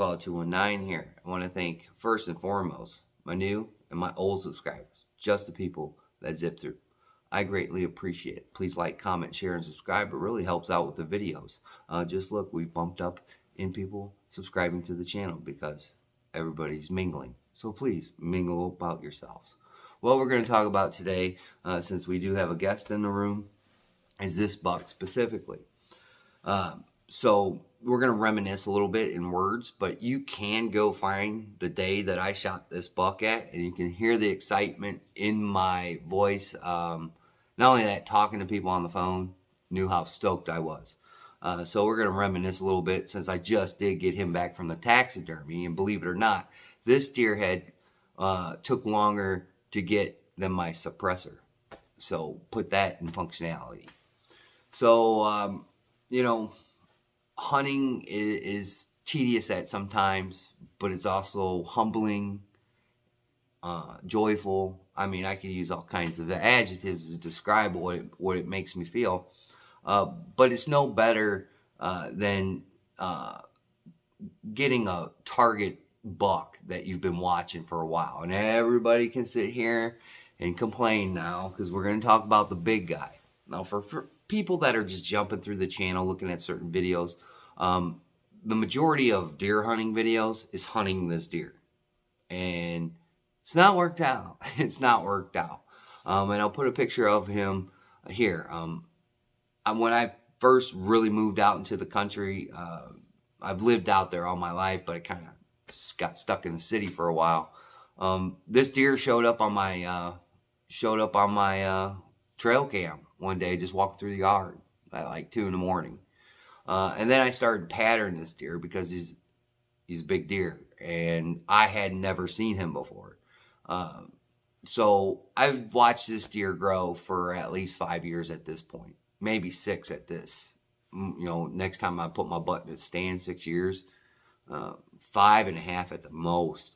Hardball 219 here. I want to thank first and foremost my new and my old subscribers, just the people that zip through. I greatly appreciate it. Please like, comment, share, and subscribe. It really helps out with the videos. Just look, we've bumped up in people subscribing to the channel because everybody's mingling. So please mingle about yourselves. What we're going to talk about today, since we do have a guest in the room, is this buck specifically. So we're going to reminisce a little bit in words, but you can go find the day that I shot this buck at, and you can hear the excitement in my voice. Not only that, talking to people on the phone, knew how stoked I was. So we're going to reminisce a little bit since I just did get him back from the taxidermy, and believe it or not, this deer head took longer to get than my suppressor. So put that in functionality. So, you know, hunting is tedious at sometimes, but it's also humbling, joyful. I mean, I could use all kinds of adjectives to describe what it makes me feel. But it's no better than getting a target buck that you've been watching for a while. And everybody can sit here and complain now because we're going to talk about the big guy. Now, for people that are just jumping through the channel looking at certain videos, the majority of deer hunting videos is hunting this deer. And it's not worked out. It's not worked out. And I'll put a picture of him here. When I first really moved out into the country, I've lived out there all my life, but I kind of got stuck in the city for a while. This deer showed up on my trail cam one day, just walking through the yard at like 2 in the morning. And then I started patterning this deer because he's a big deer, and I had never seen him before. So I've watched this deer grow for at least 5 years at this point, maybe 6 at this. You know, next time I put my butt in a stand, 6 years, 5.5 at the most,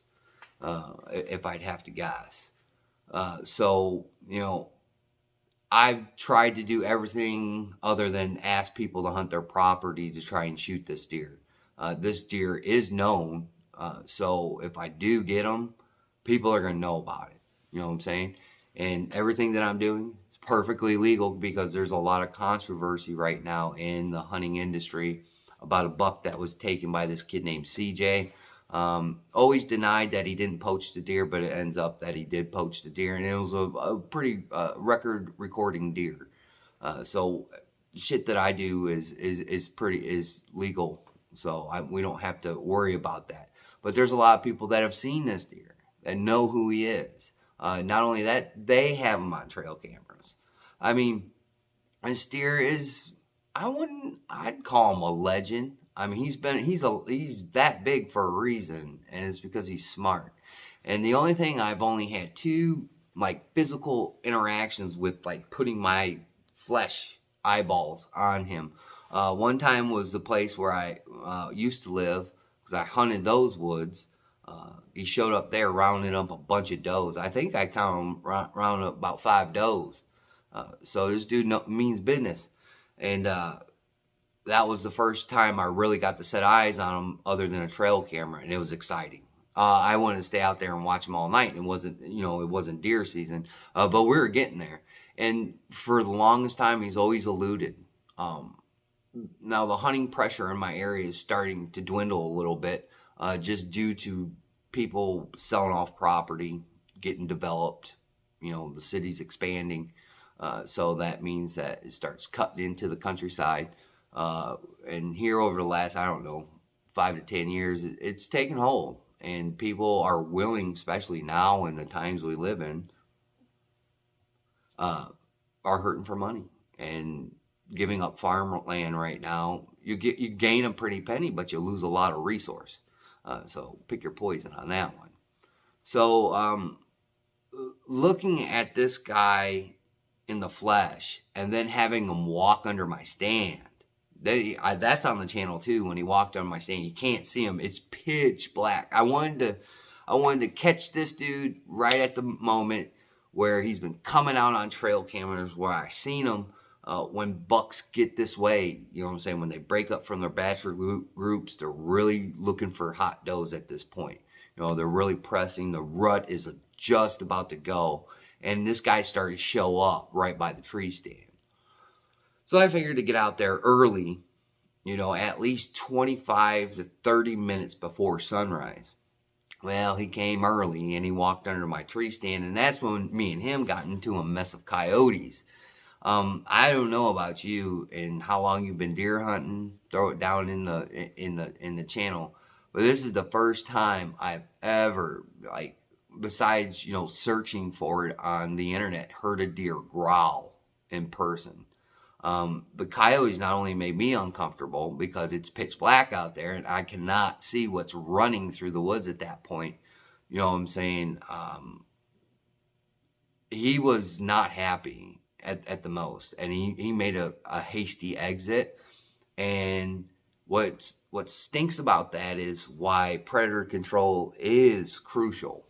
if I'd have to guess. So, you know, I've tried to do everything other than ask people to hunt their property to try and shoot this deer. This deer is known, so if I do get him, people are going to know about it. You know what I'm saying? And everything that I'm doing is perfectly legal because there's a lot of controversy right now in the hunting industry about a buck that was taken by this kid named CJ. Always denied that he didn't poach the deer, but it ends up that he did poach the deer, and it was a pretty record recording deer. So shit that I do is legal, so we don't have to worry about that. But there's a lot of people that have seen this deer that know who he is. Not only that, they have him on trail cameras. I mean, this deer is, I'd call him a legend. I mean, he's that big for a reason, and it's because he's smart. And the only thing I've only had 2 like physical interactions with, like putting my flesh eyeballs on him. One time was the place where I used to live because I hunted those woods. He showed up there rounding up a bunch of does. I think I counted him rounding up about 5 does. So this dude means business, and that was the first time I really got to set eyes on him other than a trail camera, and it was exciting. I wanted to stay out there and watch him all night. It wasn't deer season, but we were getting there. And for the longest time, he's always eluded. Now the hunting pressure in my area is starting to dwindle a little bit, just due to people selling off property, getting developed. You know, the city's expanding, so that means that it starts cutting into the countryside. And here over the last, I don't know, 5 to 10 years, it's taken hold, and people are willing, especially now in the times we live in, are hurting for money and giving up farmland right now. You gain a pretty penny, but you lose a lot of resource. So pick your poison on that one. So, looking at this guy in the flesh and then having him walk under my stand, that's on the channel too. When he walked on my stand, you can't see him. It's pitch black. I wanted to catch this dude right at the moment where he's been coming out on trail cameras where I seen him when bucks get this way, you know what I'm saying, when they break up from their bachelor groups, they're really looking for hot does at this point. You know, they're really pressing. The rut is just about to go. And this guy started to show up right by the tree stand. So I figured to get out there early, you know, at least 25 to 30 minutes before sunrise. Well, he came early and he walked under my tree stand, and that's when me and him got into a mess of coyotes. I don't know about you and how long you've been deer hunting. Throw it down in the channel, but this is the first time I've ever, like, besides, you know, searching for it on the internet, heard a deer growl in person. But coyotes not only made me uncomfortable because it's pitch black out there and I cannot see what's running through the woods at that point. You know what I'm saying? He was not happy at the most, and he made a hasty exit. And what stinks about that is why predator control is crucial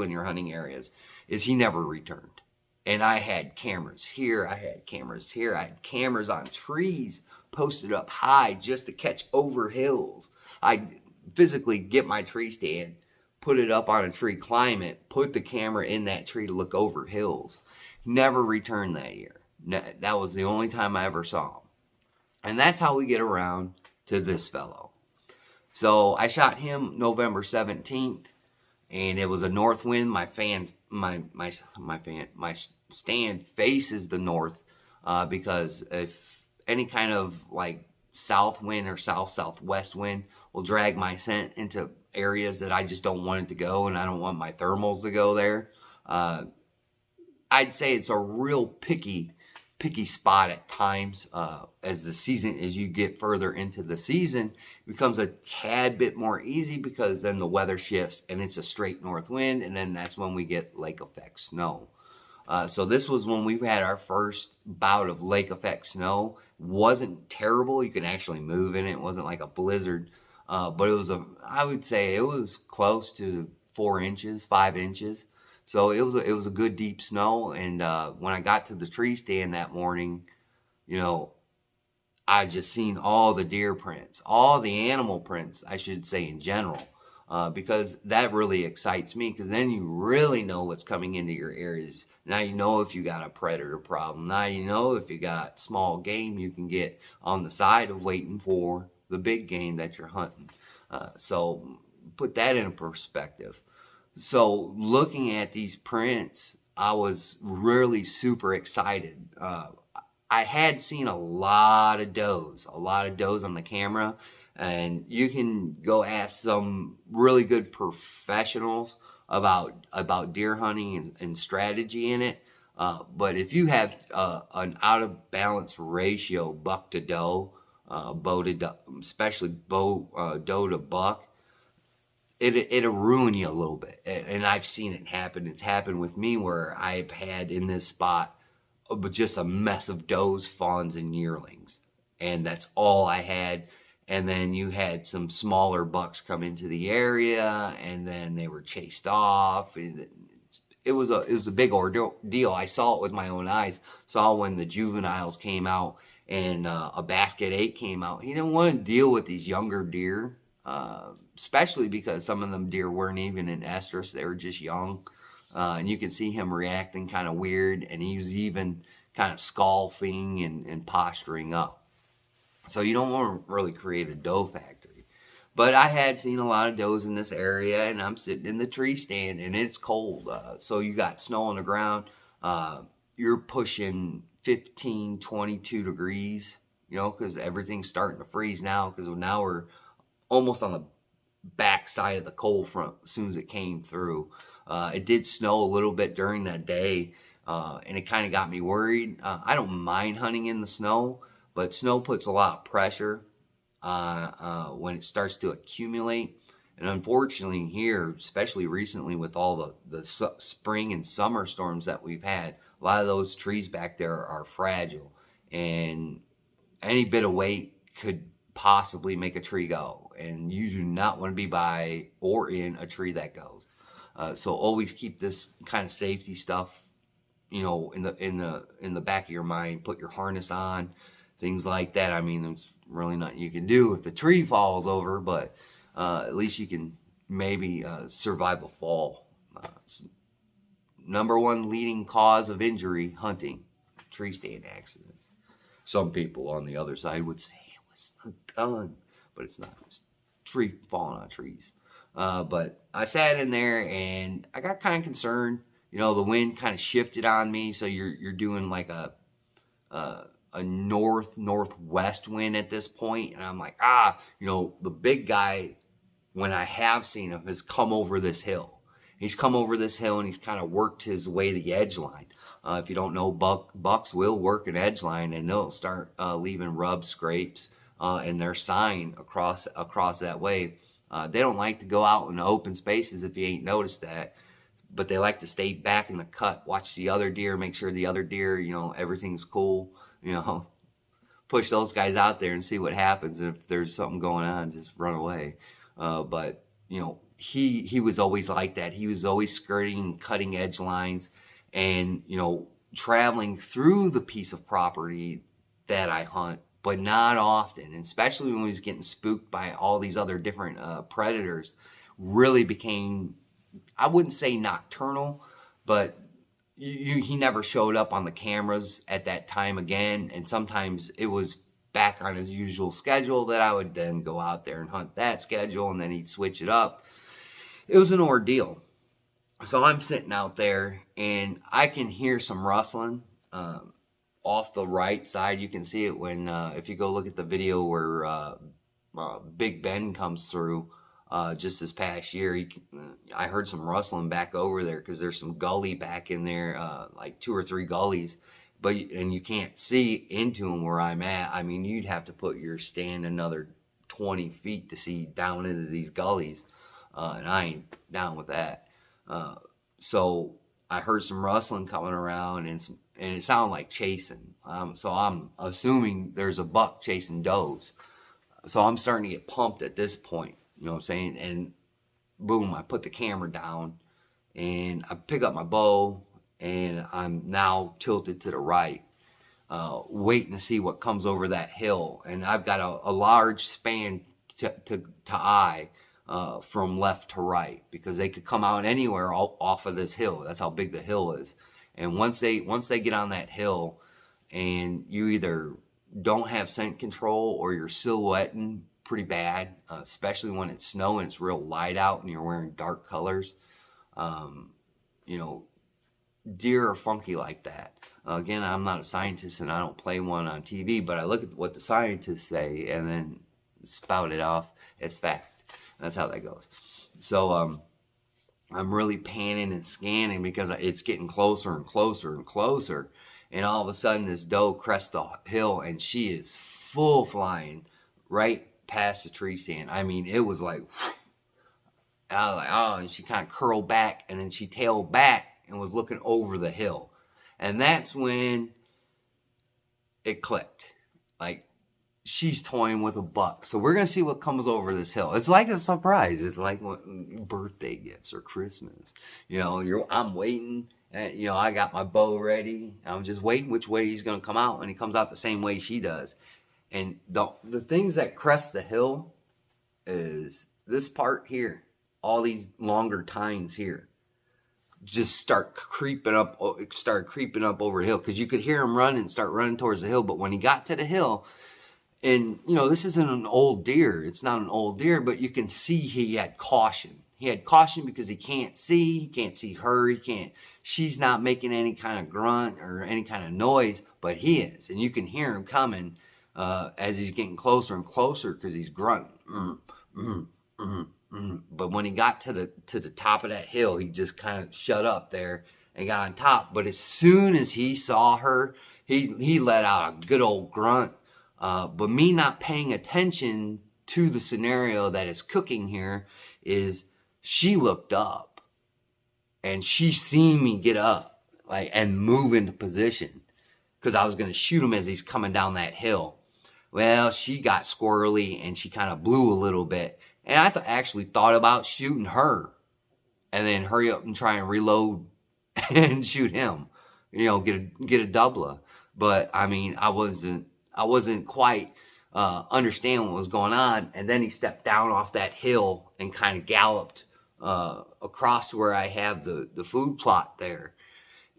in your hunting areas, is he never returned. And I had cameras here, I had cameras here, I had cameras on trees posted up high just to catch over hills. I physically get my tree stand, put it up on a tree, climb it, put the camera in that tree to look over hills. Never returned that year. That was the only time I ever saw him. And that's how we get around to this fellow. So I shot him November 17th. And it was a north wind. My stand faces the north, because if any kind of like south wind or southwest wind will drag my scent into areas that I just don't want it to go, and I don't want my thermals to go there. I'd say it's a real picky spot at times. As you get further into the season, it becomes a tad bit more easy because then the weather shifts and it's a straight north wind, and then that's when we get lake effect snow. So this was when we had our first bout of lake effect snow. Wasn't terrible. You could actually move in it. It wasn't like a blizzard, but it was I would say it was close to 4 inches, 5 inches. So it was a good deep snow. And when I got to the tree stand that morning, you know, I just seen all the deer prints, all the animal prints, I should say, in general, because that really excites me, because then you really know what's coming into your areas. Now you know if you got a predator problem. Now you know if you got small game you can get on the side of waiting for the big game that you're hunting. So put that in perspective. So looking at these prints, I was really super excited. I had seen a lot of does on the camera, and you can go ask some really good professionals about deer hunting and strategy in it. But if you have an out of balance ratio buck to doe, bow to doe, especially doe to buck, it'll ruin you a little bit. And I've seen it happen. It's happened with me where I've had in this spot just a mess of does, fawns, and yearlings. And that's all I had. And then you had some smaller bucks come into the area, and then they were chased off. It was a big ordeal. I saw it with my own eyes. Saw when the juveniles came out and a basket 8 came out. He didn't want to deal with these younger deer. Especially because some of them deer weren't even in estrus, they were just young, and you can see him reacting kind of weird, and he was even kind of scalfing and posturing up. So you don't want to really create a doe factory. But I had seen a lot of does in this area, and I'm sitting in the tree stand, and it's cold. So you got snow on the ground. You're pushing 15, 22 degrees, you know, because everything's starting to freeze now, because now we're almost on the back side of the cold front as soon as it came through. It did snow a little bit during that day, and it kind of got me worried. I don't mind hunting in the snow, but snow puts a lot of pressure when it starts to accumulate. And unfortunately here, especially recently with all the spring and summer storms that we've had, a lot of those trees back there are fragile, and any bit of weight could possibly make a tree go, and you do not want to be by or in a tree that goes. So always keep this kind of safety stuff you know, in the back of your mind, put your harness on, things like that. I mean, there's really nothing you can do if the tree falls over, but at least you can maybe survive a fall. Number one leading cause of injury, hunting, tree stand accidents. Some people on the other side would say it was the gun, but it's not. It was tree falling on trees. But I sat in there and I got kind of concerned. You know, the wind kind of shifted on me, so you're doing like a northwest wind at this point, and I'm like, you know, the big guy, when I have seen him, has come over this hill. He's come over this hill and he's kind of worked his way to the edge line. If you don't know, bucks will work an edge line, and they'll start leaving rub scrapes in their sign across that way. They don't like to go out in the open spaces if you ain't noticed that, but they like to stay back in the cut, watch the other deer, make sure the other deer, you know, everything's cool, you know, push those guys out there and see what happens. And if there's something going on, just run away. But, you know, he was always like that. He was always skirting cutting edge lines and, you know, traveling through the piece of property that I hunt, but not often, and especially when he was getting spooked by all these other different predators. Really became, I wouldn't say nocturnal, but he never showed up on the cameras at that time again. And sometimes it was back on his usual schedule that I would then go out there and hunt that schedule, and then he'd switch it up. It was an ordeal. So I'm sitting out there and I can hear some rustling off the right side. You can see it when if you go look at the video where Big Ben comes through just this past year. I heard some rustling back over there because there's some gully back in there, like 2 or 3 gullies, and you can't see into them where I'm at. I mean, you'd have to put your stand another 20 feet to see down into these gullies, and I ain't down with that. So I heard some rustling coming around, and it sounded like chasing. So I'm assuming there's a buck chasing does. So I'm starting to get pumped at this point. You know what I'm saying? And boom, I put the camera down and I pick up my bow, and I'm now tilted to the right, waiting to see what comes over that hill. And I've got a large span to eye from left to right, because they could come out anywhere off of this hill. That's how big the hill is. And once they get on that hill, and you either don't have scent control or you're silhouetting pretty bad, especially when it's snowing, it's real light out and you're wearing dark colors. You know, deer are funky like that. Again, I'm not a scientist and I don't play one on TV, but I look at what the scientists say and then spout it off as fact. That's how that goes. So I'm really panning and scanning because it's getting closer and closer and closer. And all of a sudden this doe crests the hill and she is full flying right past the tree stand. I mean, it was like, I was like, oh, and she kind of curled back, and then she tailed back and was looking over the hill. And that's when it clicked. Like, she's toying with a buck. So we're going to see what comes over this hill. It's like a surprise. It's like birthday gifts or Christmas. You know, I'm waiting. And, you know, I got my bow ready. I'm just waiting which way he's going to come out. And he comes out the same way she does. And the things that crest the hill is this part here. All these longer tines here just start creeping up over the hill, because you could hear him start running towards the hill. But when he got to the hill, and you know, this isn't an old deer, it's not an old deer, but you can see he had caution. He had caution because he can't see her, she's not making any kind of grunt or any kind of noise, but he is, and you can hear him coming as he's getting closer and closer because he's grunting. But when he got to the top of that hill, he just kind of shut up there and got on top. But as soon as he saw her, he let out a good old grunt. But me not paying attention to the scenario that is cooking here is she looked up and she seen me get up and move into position, because I was going to shoot him as he's coming down that hill. Well, she got squirrely and she kind of blew a little bit. And I actually thought about shooting her and then hurry up and try and reload and shoot him. get a doubler. But I mean, I wasn't quite understand what was going on. And then he stepped down off that hill and kind of galloped across where I have the food plot there.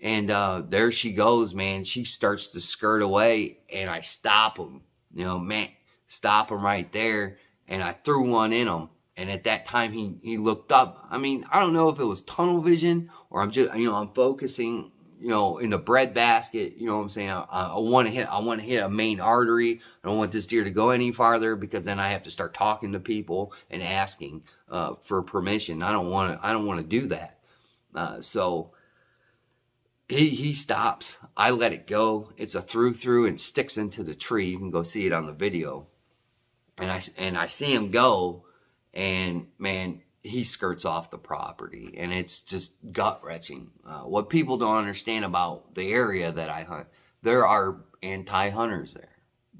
And there she goes, man. She starts to skirt away, and I stop him. Man, stop him right there. And I threw one in him. And at that time, he looked up. I mean, I don't know if it was tunnel vision or I'm just, I'm focusing, in the bread basket. You know what I'm saying? I want to hit a main artery. I don't want this deer to go any farther, because then I have to start talking to people and asking for permission. I don't want to do that. So he stops. I let it go. It's a through and sticks into the tree. You can go see it on the video. And I see him go, and man, he skirts off the property, and it's just gut-wrenching. What people don't understand about the area that I hunt, there are anti-hunters there.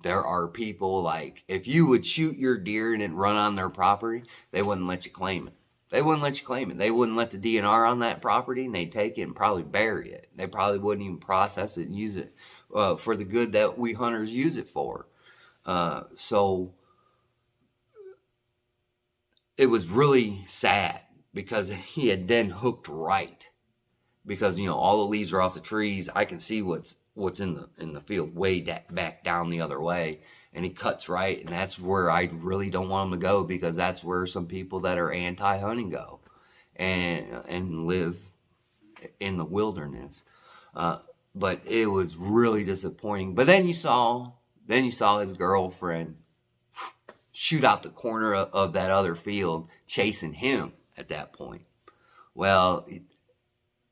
There are people, like, if you would shoot your deer and it run on their property, they wouldn't let you claim it. They wouldn't let you claim it. They wouldn't let the DNR on that property, and they'd take it and probably bury it. They probably wouldn't even process it and use it for the good that we hunters use it for. So it was really sad, because he had then hooked right, because all the leaves are off the trees. I can see what's in the field way back down the other way, and he cuts right, and that's where I really don't want him to go, because that's where some people that are anti-hunting go and live in the wilderness. But it was really disappointing. But then you saw his girlfriend shoot out the corner of that other field, chasing him at that point. Well,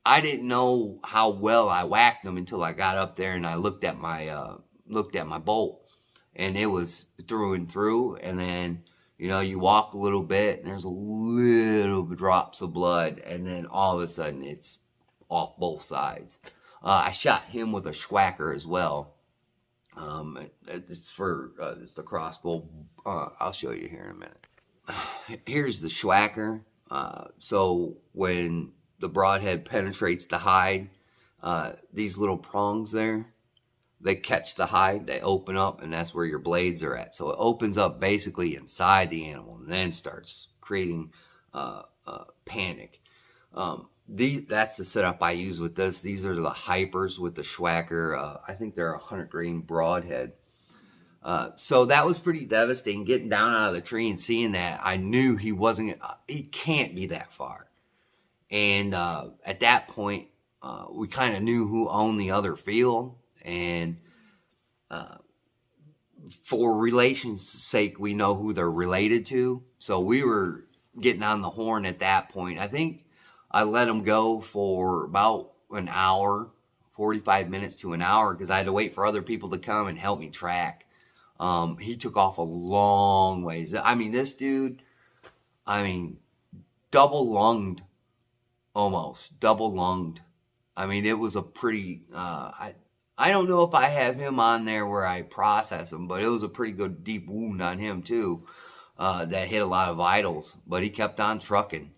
I didn't know how well I whacked him until I got up there and I looked at my bolt, and it was through and through. And then you walk a little bit, and there's a little drops of blood, and then all of a sudden it's off both sides. I shot him with a Schwacker as well. It's the crossbow. I'll show you here in a minute. Here's the Schwacker. So when the broadhead penetrates the hide, these little prongs there, they catch the hide, they open up, and that's where your blades are at. So it opens up basically inside the animal, and then starts creating panic. That's the setup I use with this. These are the hypers with the Schwacker. I think they're 100 grain broadhead. So that was pretty devastating, getting down out of the tree and seeing that. I knew he can't be that far. And at that point, we kind of knew who owned the other field. And for relation's sake, we know who they're related to. So we were getting on the horn at that point. I think I let him go for about an hour, 45 minutes to an hour, because I had to wait for other people to come and help me track. He took off a long ways. I mean, this dude, double-lunged, almost. Double-lunged. I mean, it was a pretty, I don't know if I have him on there where I process him, but it was a pretty good deep wound on him too, that hit a lot of vitals, but he kept on trucking.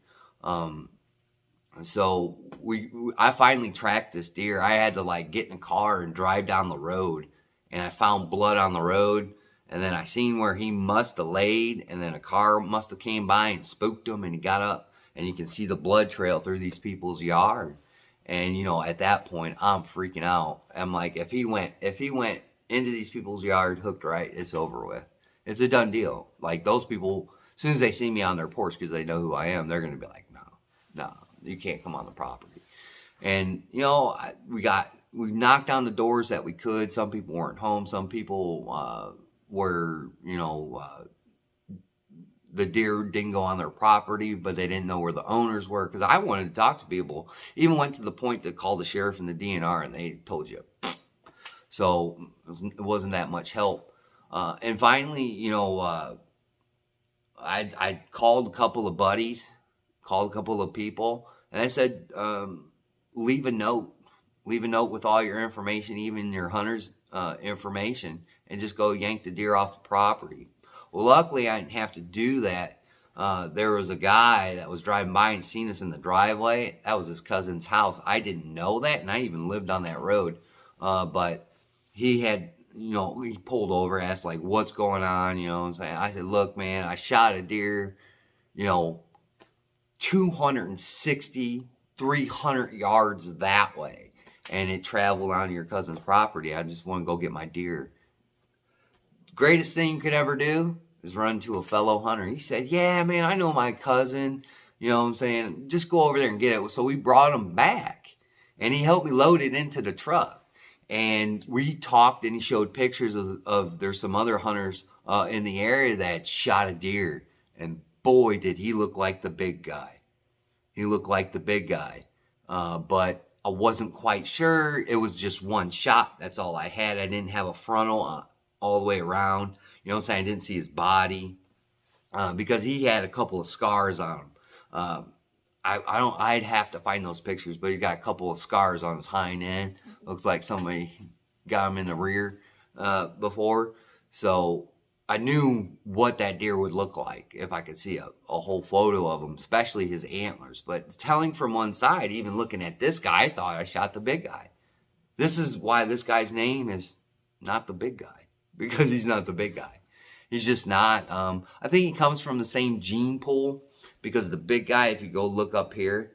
So I finally tracked this deer. I had to get in a car and drive down the road, and I found blood on the road, and then I seen where he must have laid, and then a car must have came by and spooked him, and he got up, and you can see the blood trail through these people's yard. And at that point, I'm freaking out. I'm like, if he went into these people's yard hooked right, it's over with. It's a done deal. Like, those people, as soon as they see me on their porch, because they know who I am, they're going to be like, no, you can't come on the property. And, we knocked on the doors that we could. Some people weren't home. Some people were, the deer didn't go on their property, but they didn't know where the owners were. Because I wanted to talk to people. Even went to the point to call the sheriff and the DNR, and they told you. So it wasn't that much help. And finally, I called a couple of buddies, called a couple of people, and I said, leave a note with all your information, even your hunter's information, and just go yank the deer off the property. Well, luckily I didn't have to do that, There was a guy that was driving by and seen us in the driveway. That was his cousin's house. I didn't know that, and I even lived on that road. But he had, he pulled over, asked like, "What's going on?" And I said, "Look, man, I shot a deer, 260, 300 yards that way, and it traveled on your cousin's property. I just want to go get my deer." Greatest thing you could ever do is run to a fellow hunter. He said, "Yeah, man, I know my cousin. Just go over there and get it." So we brought him back, and he helped me load it into the truck. And we talked, and he showed pictures of there's some other hunters in the area that shot a deer. And boy, did he look like the big guy. He looked like the big guy. But I wasn't quite sure. It was just one shot. That's all I had. I didn't have a frontal all the way around. I didn't see his body because he had a couple of scars on him. I'd have to find those pictures, but he's got a couple of scars on his hind end. Looks like somebody got him in the rear before. So I knew what that deer would look like if I could see a whole photo of him, especially his antlers. But telling from one side, even looking at this guy, I thought I shot the big guy. This is why this guy's name is not the big guy, because he's not the big guy. He's just not. I think he comes from the same gene pool, because the big guy, if you go look up here,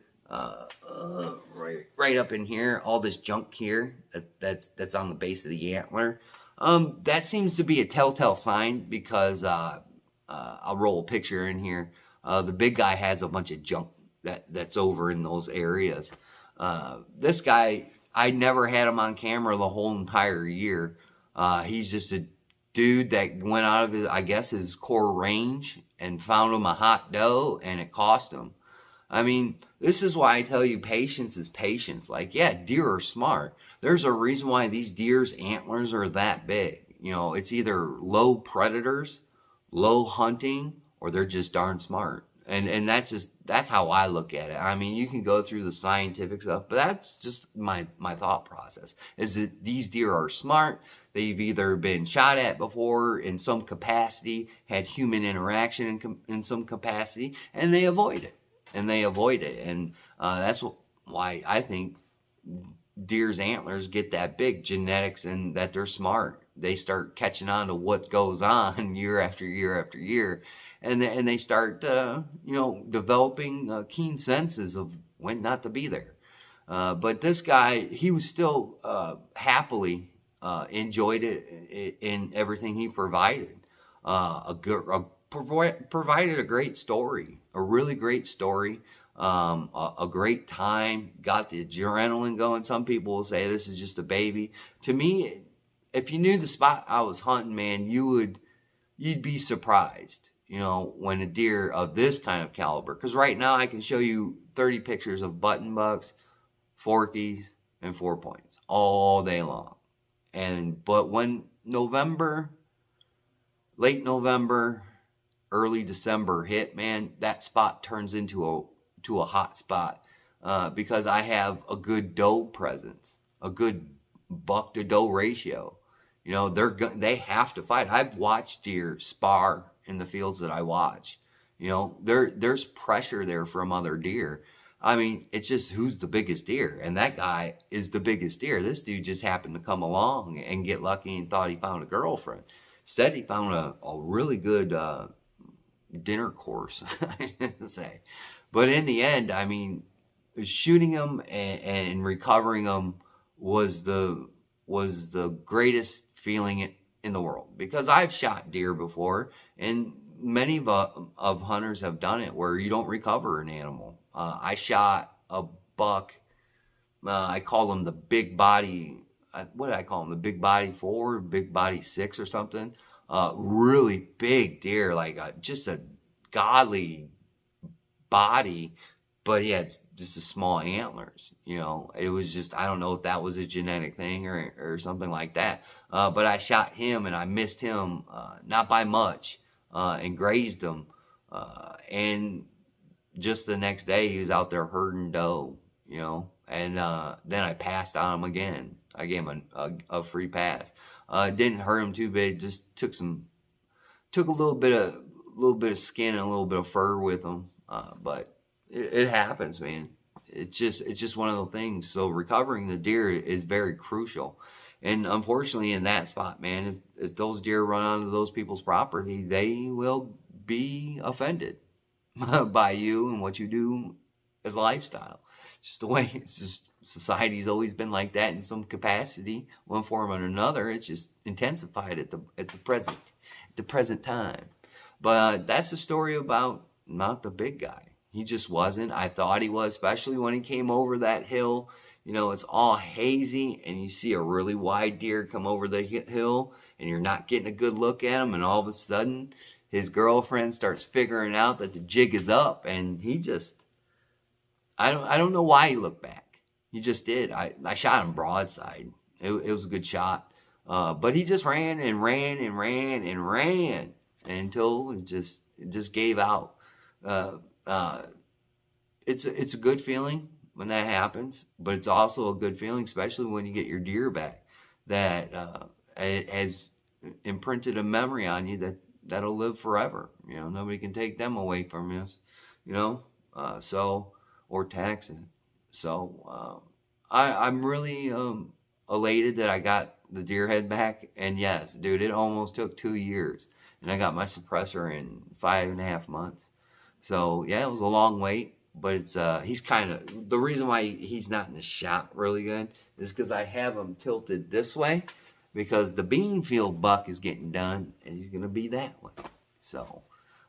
right up in here, all this junk here that's on the base of the antler, that seems to be a telltale sign, because I'll roll a picture in here. The big guy has a bunch of junk that's over in those areas. This guy, I never had him on camera the whole entire year. He's just a dude that went out of his core range and found him a hot doe, and it cost him. I mean, this is why I tell you patience is patience. Like, yeah, deer are smart. There's a reason why these deer's antlers are that big. It's either low predators, low hunting, or they're just darn smart. And that's how I look at it. I mean, you can go through the scientific stuff, but that's just my thought process, is that these deer are smart. They've either been shot at before in some capacity, had human interaction in some capacity, and they avoid it. And that's why I think deer's antlers get that big, genetics, and that they're smart. They start catching on to what goes on year after year after year. And they start, developing keen senses of when not to be there. But this guy, he was still happily enjoyed it in everything he provided. Provided a great story, a really great story, a great time, got the adrenaline going. Some people will say this is just a baby. To me, if you knew the spot I was hunting, man, you'd be surprised. When a deer of this kind of caliber, because right now I can show you 30 pictures of button bucks, forkies, and 4-points all day long. But when late November, early December hit, man, that spot turns into a hot spot, because I have a good doe presence, a good buck to doe ratio. They have to fight. I've watched deer spar in the fields that I watch. There's pressure there from other deer. I mean, it's just who's the biggest deer, and that guy is the biggest deer. This dude just happened to come along and get lucky and thought he found a girlfriend. Instead, he found a really good dinner course, I should say. But in the end, I mean, shooting him and recovering him was the greatest feeling in the world, because I've shot deer before, and many of hunters have done it where you don't recover an animal. I shot a buck. I call him the big body. What did I call him? The big body 4, big body 6, or something. Really big deer, like just a godly body, but he had just a small antlers. It was just, I don't know if that was a genetic thing or something like that. But I shot him, and I missed him, not by much, and grazed him. And just the next day, he was out there herding doe, and then I passed on him again. I gave him a free pass. Didn't hurt him too bad, just took a little bit of little bit of skin and a little bit of fur with them. But it happens, man. It's just one of those things. So recovering the deer is very crucial. And unfortunately, in that spot, man, if those deer run onto those people's property, they will be offended by you and what you do as a lifestyle. It's just the way, it's just society's always been like that in some capacity, one form or another. It's just intensified at the present time. But that's the story about not the big guy. He just wasn't. I thought he was, especially when he came over that hill. You know, it's all hazy, and you see a really wide deer come over the hill, and you're not getting a good look at him, and all of a sudden, his girlfriend starts figuring out that the jig is up, and he just, I don't know why he looked back. He just did. I shot him broadside. It was a good shot. But he just ran and ran and ran and ran until it just gave out. It's a good feeling when that happens, but it's also a good feeling, especially when you get your deer back, that it has imprinted a memory on you that'll live forever. You know, nobody can take them away from you. You know, or tax it. So I'm really elated that I got the deer head back. And yes, dude, it almost took 2 years, and I got my suppressor in 5.5 months. So yeah, it was a long wait. But it's he's kind of, the reason why he's not in the shot really good is because I have him tilted this way, because the Beanfield buck is getting done and he's going to be that way. So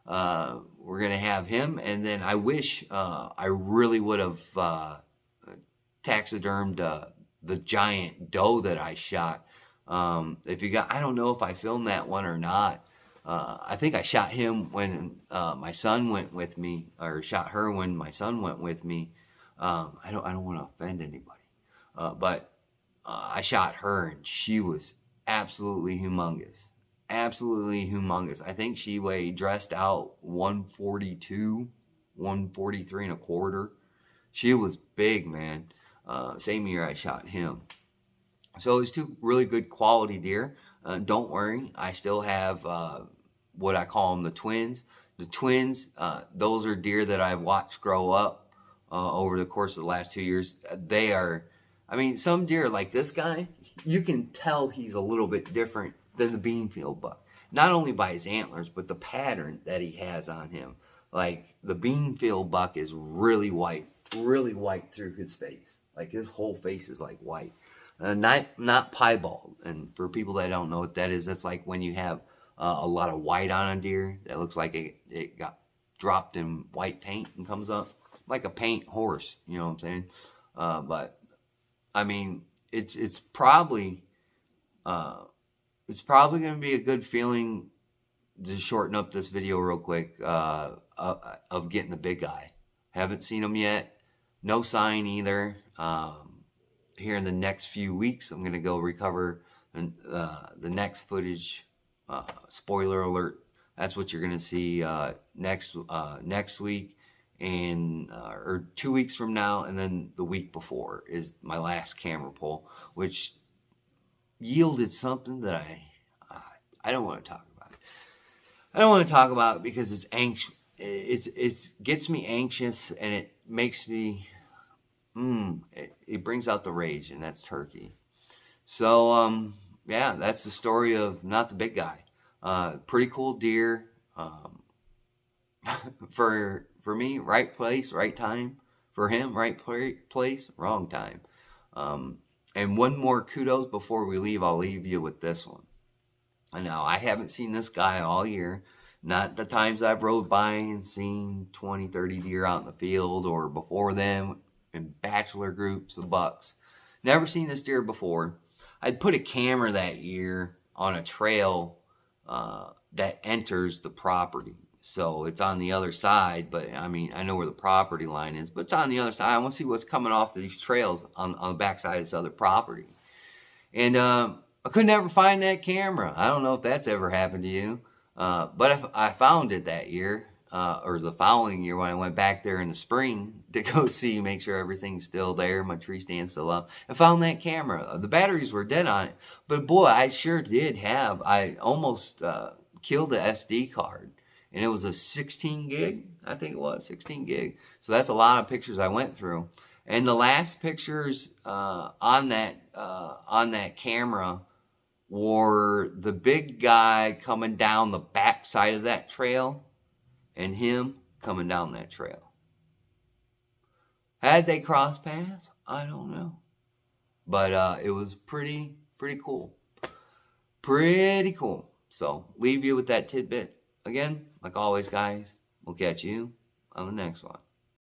we're going to have him, and then I wish I really would have taxidermed the giant doe that I shot. If you got, I don't know if I filmed that one or not. I think I shot him when my son went with me, or shot her when my son went with me. I don't want to offend anybody, but I shot her, and she was absolutely humongous, absolutely humongous. I think she weighed dressed out 142, 143 and a quarter. She was big, man. Same year I shot him. So it was 2 really good quality deer. Don't worry, I still have what I call them, the twins. The twins, those are deer that I've watched grow up over the course of the last 2 years. They are, I mean, some deer like this guy, you can tell he's a little bit different than the Beanfield buck. Not only by his antlers, but the pattern that he has on him. Like, the Beanfield buck is really white through his face. Like, his whole face is like white. Not piebald. And for people that don't know what that is, that's like when you have a lot of white on a deer that looks like it got dropped in white paint and comes up like a paint horse. You know what I'm saying? But I mean, it's probably going to be a good feeling to shorten up this video real quick of getting the big guy. Haven't seen him yet. No sign either. Here in the next few weeks, I'm going to go recover the next footage. Spoiler alert, that's what you're going to see next week, and or 2 weeks from now, and then the week before is my last camera pull, which yielded something that I don't want to talk about. I don't want to talk about it because it's anxious. It gets me anxious, and it makes me it brings out the rage, and that's turkey. So yeah, that's the story of Not the Big Guy. Pretty cool deer. For me, right place, right time. For him, right place, wrong time. And one more kudos before we leave. I'll leave you with this one. Now, I haven't seen this guy all year. Not the times I've rode by and seen 20, 30 deer out in the field, or before them in bachelor groups of bucks. Never seen this deer before. I'd put a camera that year on a trail that enters the property. So it's on the other side, but I mean, I know where the property line is, but it's on the other side. I want to see what's coming off these trails on the backside of this other property. And I could never find that camera. I don't know if that's ever happened to you. But I found it that year, or the following year when I went back there in the spring to go see, make sure everything's still there, my tree stand's still up. I found that camera. The batteries were dead on it. But boy, I sure did have, I almost killed the SD card. and it was a 16 gig, I think it was 16 gig. So that's a lot of pictures I went through. And the last pictures on that camera were the big guy coming down the back side of that trail and him coming down that trail. Had they crossed paths? I don't know. But it was pretty cool. Pretty cool. So, leave you with that tidbit. Again, like always, guys, we'll catch you on the next one.